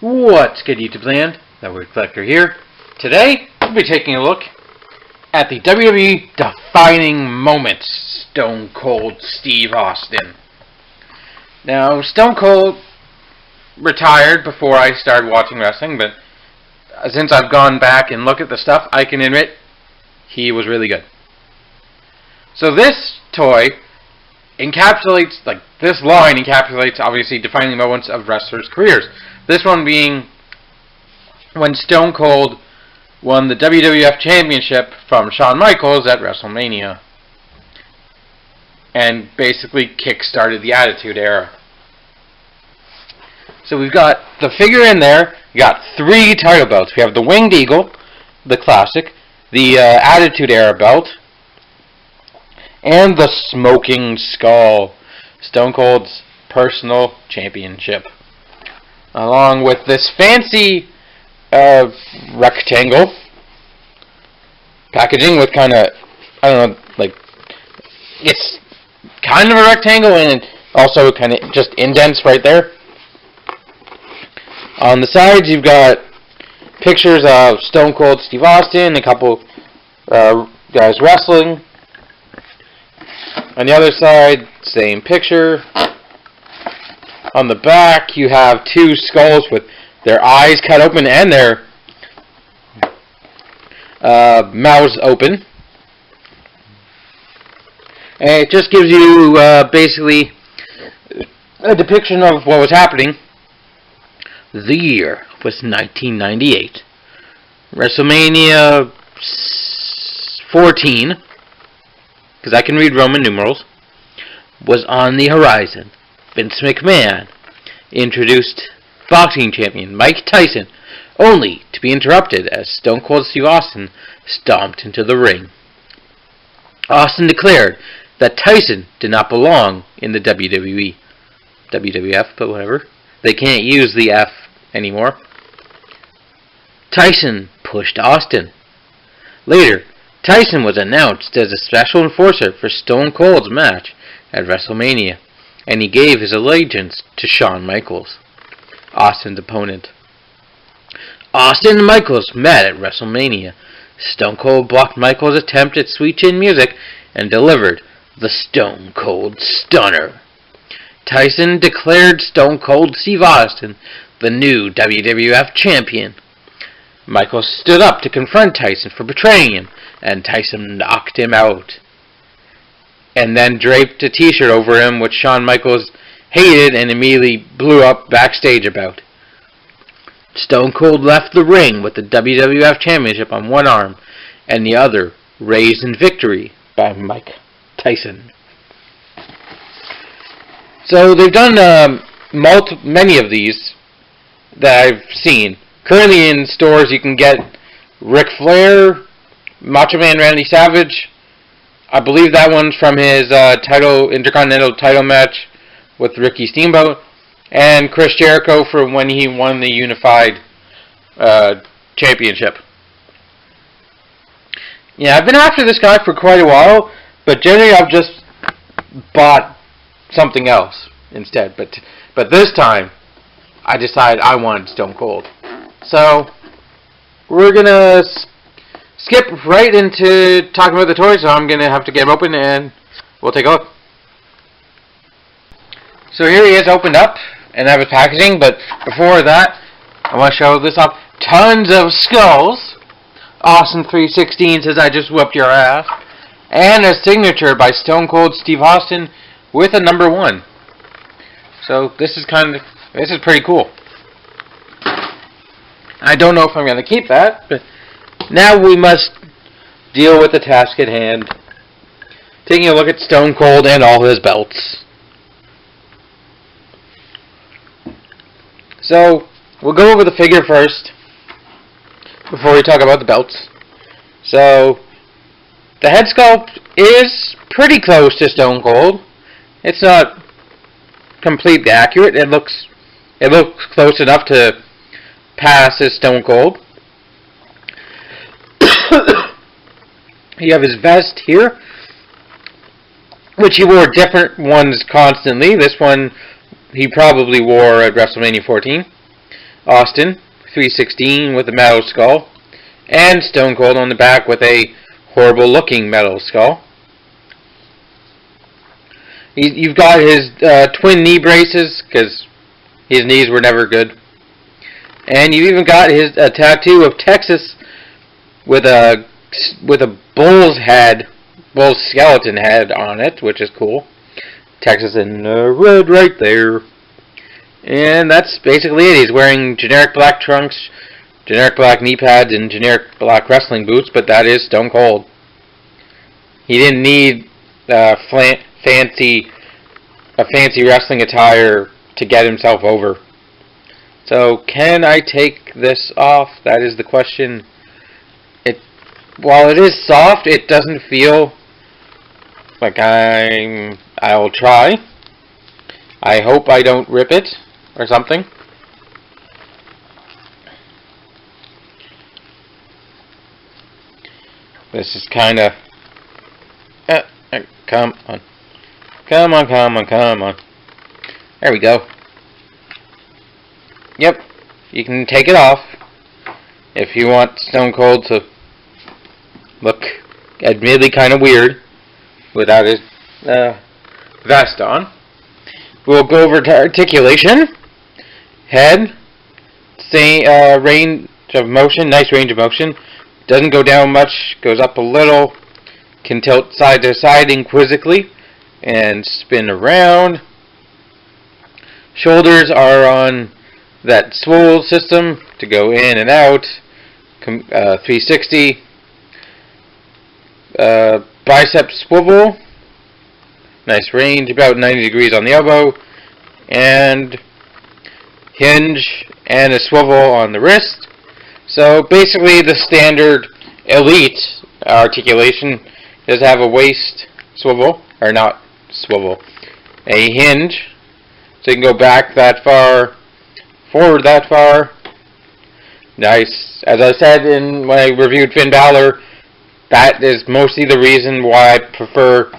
What's good, YouTube land? That Word Collector here. Today, we'll be taking a look at the WWE defining moments, Stone Cold Steve Austin. Now, Stone Cold retired before I started watching wrestling, but since I've gone back and looked at the stuff, I can admit he was really good. So this toy encapsulates, this line encapsulates, obviously, defining moments of wrestlers' careers. This one being when Stone Cold won the WWF Championship from Shawn Michaels at WrestleMania and basically kick-started the Attitude Era. So we've got the figure in there. We got 3 title belts. We have the Winged Eagle, the classic, the Attitude Era belt, and the Smoking Skull, Stone Cold's personal championship. Along with this fancy rectangle packaging with kind of, I don't know, it's kind of a rectangle and also kind of just indents right there. On the sides, you've got pictures of Stone Cold Steve Austin, a couple guys wrestling. On the other side, same picture. On the back, you have 2 skulls with their eyes cut open and their mouths open. And it just gives you basically a depiction of what was happening. The year was 1998. WrestleMania 14, because I can read Roman numerals, was on the horizon. Vince McMahon introduced boxing champion Mike Tyson, only to be interrupted as Stone Cold Steve Austin stomped into the ring. Austin declared that Tyson did not belong in the WWE. WWF, but whatever. They can't use the F anymore. Tyson pushed Austin. Later, Tyson was announced as a special enforcer for Stone Cold's match at WrestleMania, and he gave his allegiance to Shawn Michaels, Austin's opponent. Austin and Michaels met at WrestleMania. Stone Cold blocked Michaels' attempt at Sweet Chin Music and delivered the Stone Cold Stunner. Tyson declared Stone Cold Steve Austin the new WWF champion. Michaels stood up to confront Tyson for betraying him, and Tyson knocked him out, and then draped a t-shirt over him, which Shawn Michaels hated and immediately blew up backstage about. Stone Cold left the ring with the WWF Championship on one arm, and the other raised in victory by Mike Tyson. So they've done many of these that I've seen. Currently in stores you can get Ric Flair, Macho Man Randy Savage. I believe that one's from his Intercontinental title match with Ricky Steamboat, and Chris Jericho for when he won the Unified Championship. Yeah, I've been after this guy for quite a while, but generally I've just bought something else instead. But this time, I decided I wanted Stone Cold. So, we're gonna skip right into talking about the toys, so I'm gonna have to get him open and we'll take a look. So here he is opened up, and I have his packaging, but before that, I want to show this off. Tons of skulls. Austin 316 says, "I just whooped your ass." And a signature by Stone Cold Steve Austin with a number 1. So this is pretty cool. I don't know if I'm going to keep that, but now we must deal with the task at hand. taking a look at Stone Cold and all his belts. So, we'll go over the figure first, before we talk about the belts. So, the head sculpt is pretty close to Stone Cold. It's not completely accurate. It looks close enough to pass as Stone Cold. You have his vest here, which he wore different ones constantly. This one he probably wore at WrestleMania 14. Austin, 316 with a metal skull. And Stone Cold on the back with a horrible looking metal skull. You've got his twin knee braces, because his knees were never good. And you've even got his tattoo of Texas with a bull's skeleton head on it, which is cool. Texas in red right there. And that's basically it. He's wearing generic black trunks, generic black knee pads, and generic black wrestling boots, but that is Stone Cold. He didn't need fancy wrestling attire to get himself over. So, can I take this off? That is the question. While it is soft, it doesn't feel like I'll try. I hope I don't rip it or something. This is kind of... come on. Come on. There we go. Yep. You can take it off if you want Stone Cold to look admittedly kind of weird without his vest on. We'll go over to articulation. Head. Range of motion. Nice range of motion. Doesn't go down much. Goes up a little. Can tilt side to side inquisitively and spin around. Shoulders are on that swivel system to go in and out. 360. Bicep swivel. Nice range, about 90 degrees on the elbow. And hinge and a swivel on the wrist. So basically the standard elite articulation does have a waist swivel, or not swivel, a hinge. So you can go back that far, forward that far. Nice. As I said when I reviewed Finn Balor, that is mostly the reason why I prefer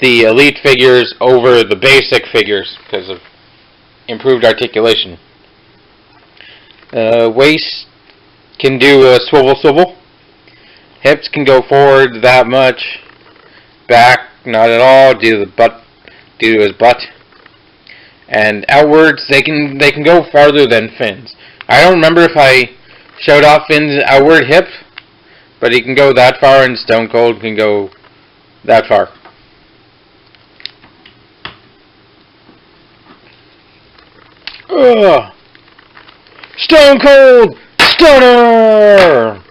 the elite figures over the basic figures, because of improved articulation. Waist can do a swivel. Hips can go forward that much. Back, not at all, due to his butt. And outwards, they can go farther than Finn's. I don't remember if I showed off Finn's outward hip, but he can go that far, and Stone Cold can go that far. Ugh. Stone Cold Stunner!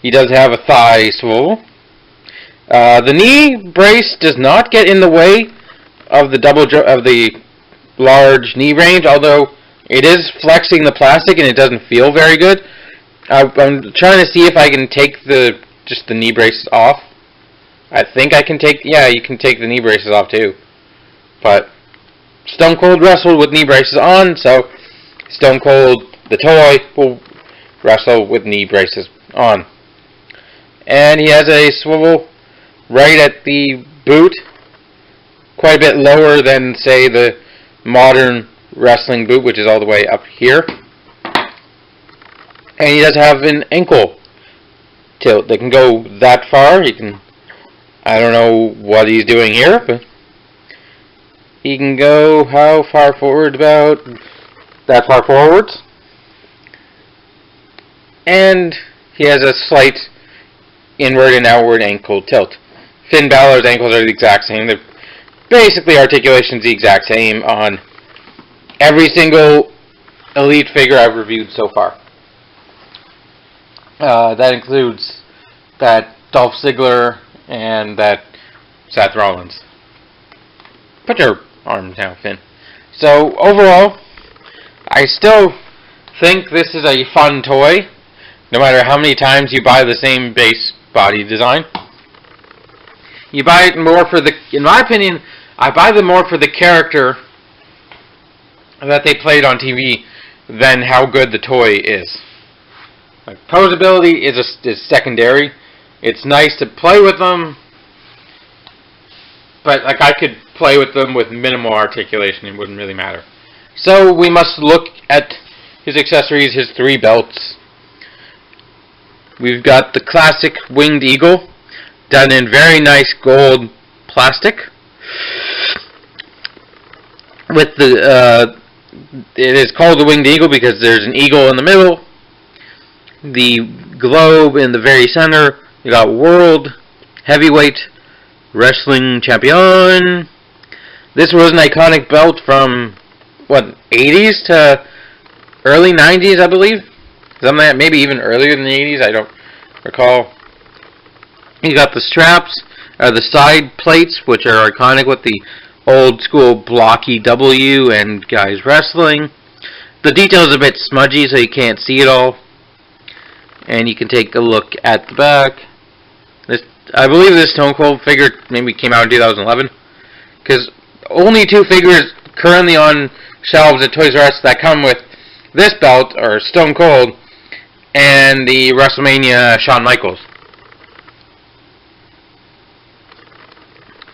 He does have a thigh swivel. The knee brace does not get in the way of the large knee range, although it is flexing the plastic and it doesn't feel very good. I'm trying to see if I can take just the knee braces off. I think I can take... Yeah, you can take the knee braces off too. But Stone Cold wrestled with knee braces on, so Stone Cold, the toy, will wrestle with knee braces on. And he has a swivel right at the boot, quite a bit lower than, say, the modern wrestling boot, which is all the way up here. And he does have an ankle tilt. They can go that far. He can... I don't know what he's doing here, but he can go how far forward? About that far forwards. And he has a slight inward and outward ankle tilt. Finn Balor's ankles are the exact same. They're basically articulation's the exact same on every single elite figure I've reviewed so far. That includes that Dolph Ziggler and that Seth Rollins. Put your arms down, Finn. So, overall, I still think this is a fun toy, no matter how many times you buy the same base body design. You buy it more for the, in my opinion, I buy them more for the character that they played on TV than how good the toy is. Like, posability is secondary. It's nice to play with them, but like I could play with them with minimal articulation. It wouldn't really matter. So we must look at his accessories, his 3 belts. We've got the classic winged eagle, done in very nice gold plastic. With the it is called the winged eagle because there's an eagle in the middle. The globe in the very center. You got World Heavyweight Wrestling Champion. This was an iconic belt from, what, 80s to early 90s, I believe? Something maybe even earlier than the 80s, I don't recall. You got the straps, the side plates, which are iconic with the old school blocky W and guys wrestling. The detail is a bit smudgy, so you can't see it all. And you can take a look at the back. This, I believe this Stone Cold figure maybe came out in 2011. Because only 2 figures currently on shelves at Toys R Us that come with this belt are Stone Cold and the WrestleMania Shawn Michaels.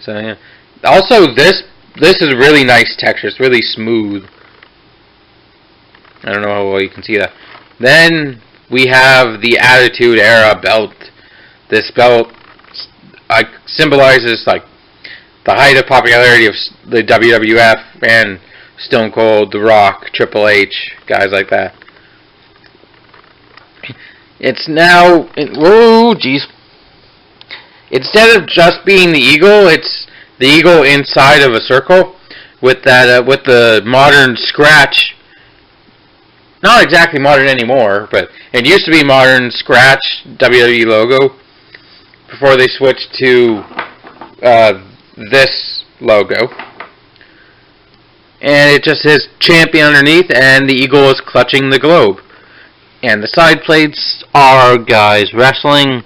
So yeah. Also, this is really nice texture. It's really smooth. I don't know how well you can see that. Then we have the Attitude Era belt. This belt symbolizes like the height of popularity of the WWF and Stone Cold, The Rock, Triple H, guys like that. It's now, whoa, jeez. Instead of just being the eagle, it's the eagle inside of a circle with that with the modern scratch. Not exactly modern anymore, but it used to be modern scratch WWE logo before they switched to this logo. And it just says champion underneath, and the eagle is clutching the globe. And the side plates are guys wrestling.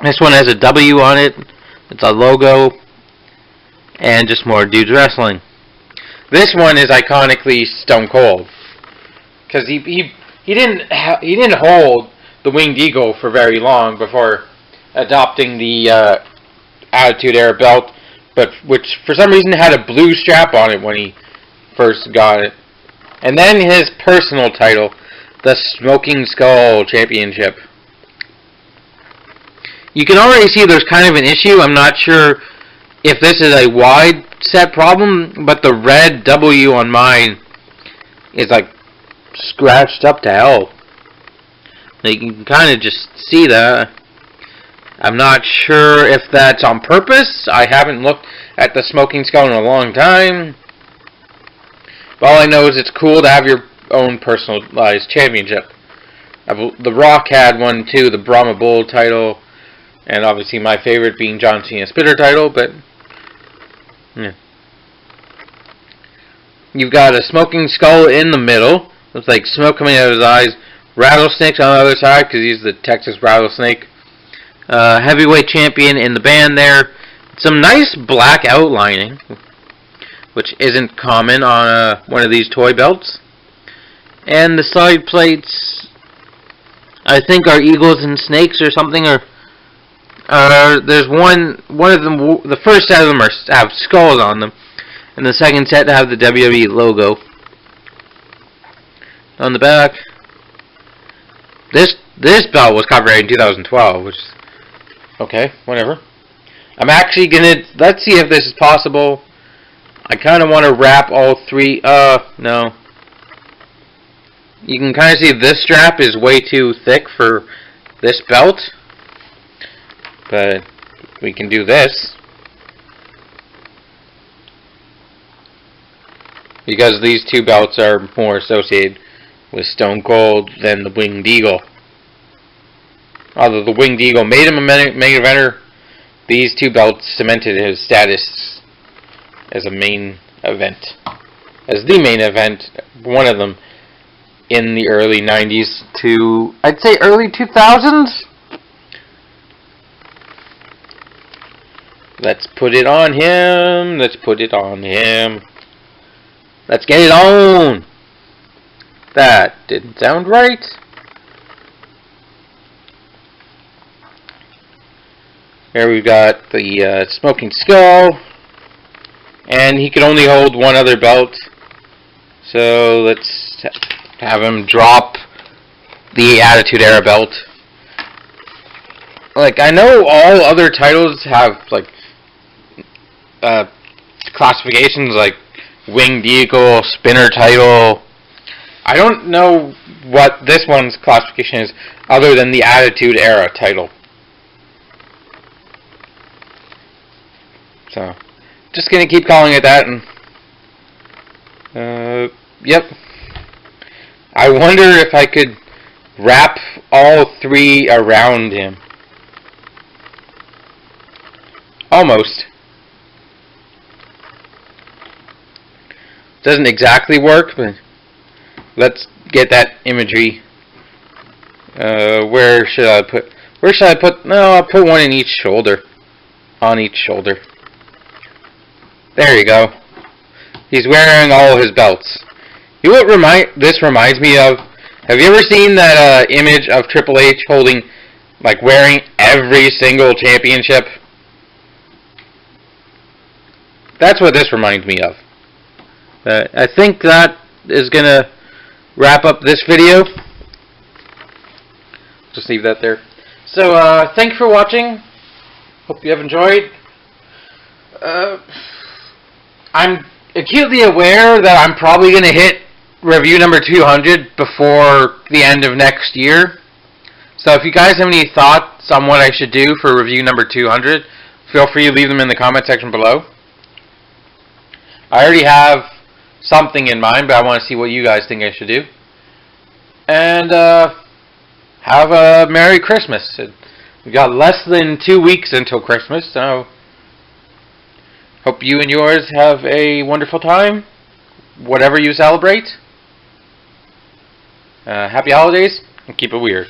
This one has a W on it. It's a logo. And just more dudes wrestling. This one is iconically Stone Cold. Because he didn't hold the winged eagle for very long before adopting the Attitude Era belt, but which for some reason had a blue strap on it when he first got it. And then his personal title, the Smoking Skull Championship. You can already see there's kind of an issue. I'm not sure if this is a wide set problem, but the red W on mine is like scratched up to hell. You can kind of just see that. I'm not sure if that's on purpose. I haven't looked at the Smoking Skull in a long time. But all I know is it's cool to have your own personalized championship. The Rock had one too, the Brahma Bull title, and obviously my favorite being John Cena Spitter title, but yeah. You've got a Smoking Skull in the middle. Looks like smoke coming out of his eyes. Rattlesnakes on the other side because he's the Texas Rattlesnake. Heavyweight champion in the band there. Some nice black outlining, which isn't common on one of these toy belts. And the side plates, I think, are eagles and snakes or something. Or there's one of them. The first set of them have skulls on them, and the second set have the WWE logo on the back. This belt was copyrighted in 2012, which is okay, whatever. I'm actually gonna, let's see if this is possible. I kind of want to wrap all 3, no. You can kind of see this strap is way too thick for this belt. But we can do this. Because these 2 belts are more associated with Stone Cold than the Winged Eagle. Although the Winged Eagle made him a main eventer, these two belts cemented his status as a main event. As the main event, one of them, in the early 90s to, I'd say, early 2000s? Let's put it on him. Let's put it on him. Let's get it on. That didn't sound right. Here we've got the Smoking Skull. And he can only hold one other belt. So let's have him drop the Attitude Era belt. Like, I know all other titles have, like, classifications like Winged Eagle, Spinner title. I don't know what this one's classification is other than the Attitude Era title. So, just gonna keep calling it that, and yep. I wonder if I could wrap all three around him. Almost. Doesn't exactly work, but let's get that imagery. Where should I put? Where should I put? No, I'll put one in each shoulder. On each shoulder. There you go. He's wearing all his belts. You know what this reminds me of? Have you ever seen that image of Triple H holding, like, wearing every single championship? That's what this reminds me of. I think that is going to wrap up this video. Just leave that there. So, thanks for watching. Hope you have enjoyed. I'm acutely aware that I'm probably going to hit review number 200 before the end of next year. So if you guys have any thoughts on what I should do for review number 200, feel free to leave them in the comment section below. I already have something in mind, but I want to see what you guys think I should do. And have a Merry Christmas. We've got less than 2 weeks until Christmas, so hope you and yours have a wonderful time, whatever you celebrate. Happy holidays, and keep it weird.